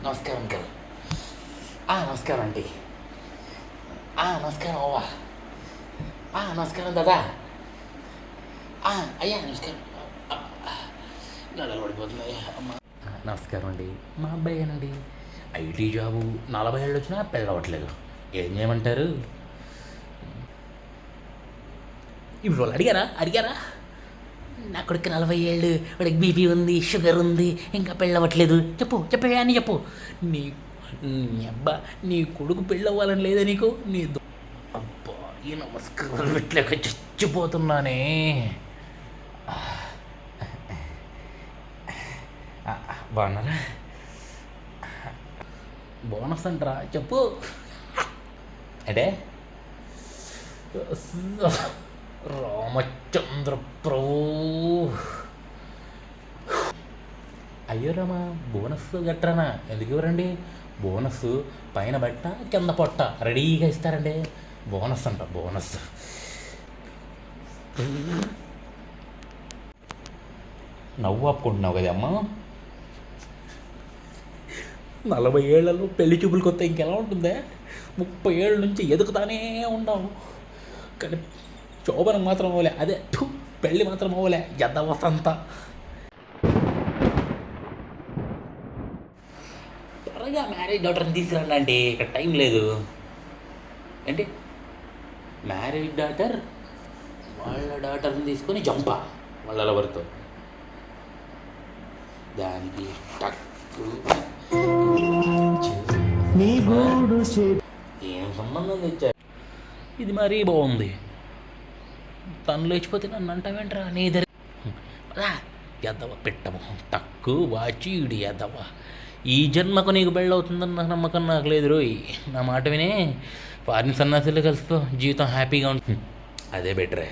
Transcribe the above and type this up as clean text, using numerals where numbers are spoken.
నమస్కారం అంకల్. నమస్కారం ఆంటీ. నమస్కారం అవ్వా. నమస్కారం దాదా. అయ్యా నమస్కారం. నడలు పడిపోతున్నాయి అమ్మ. నమస్కారం అండి. మా అబ్బాయేనండి. ఐటీ జాబు 40 ఏళ్ళు వచ్చినా పెళ్ళవట్లేదు. ఏం చేయమంటారు? ఇప్పుడు వాళ్ళు అడిగారా నా కొడుకు 40 ఏళ్ళు, వాడికి బీపీ ఉంది, షుగర్ ఉంది, ఇంకా పెళ్ళవట్లేదు. చెప్పే అని చెప్పు. నీ అబ్బా నీ కొడుకు పెళ్ళవ్వాలని లేదా నీకు? అబ్బా ఈ నమస్కారం పెట్టలేక చచ్చిపోతున్నానే. బాగున్నారా? బోనస్ అంటారా? చెప్పు. అంటే రామచంద్ర ప్రభు. అయ్యో రామా, బోనస్ గట్రానా? ఎందుకు ఇవ్వరండి? బోనస్ పైన బట్ట కింద పొట్ట రెడీగా ఇస్తారండి. బోనస్ అంట, బోనస్. నవ్వు ఆపుకుంటున్నావు కదా అమ్మ. 40 ఏళ్లలో పెళ్లి చూపులు కొత్త ఇంకెలా ఉంటుందే? 30 ఏళ్ళ నుంచి ఎదుగుతానే ఉన్నావు కానీ శోభనం మాత్రం అవ్వలే. అదే పెళ్ళి మాత్రం అవ్వలే. వసంత త్వరగా మ్యారేజ్ డాటర్ని తీసుకురండి అంటే ఇక్కడ టైం లేదు. ఏంటి మ్యారేజ్ డాటర్? వాళ్ళ డాటర్ని తీసుకొని జంపా వాళ్ళ లవర్తో. దానికి టక్కు ఏం సంబంధం తెచ్చారు? ఇది మరీ బాగుంది. తను లేచిపోతే నన్ను అంటావేంట్రా? నీ ఎదవ పెట్టము తక్కువ వాచి ఇడి ఎదవ. ఈ జన్మకు నీకు పెళ్ళవుతుందన్న నమ్మకం నాకు లేదు రోయ్. నా మాట వినే ఫారిన్ సన్నాసులు కలిసిపో, జీవితం హ్యాపీగా ఉంటుంది. అదే బెటరే.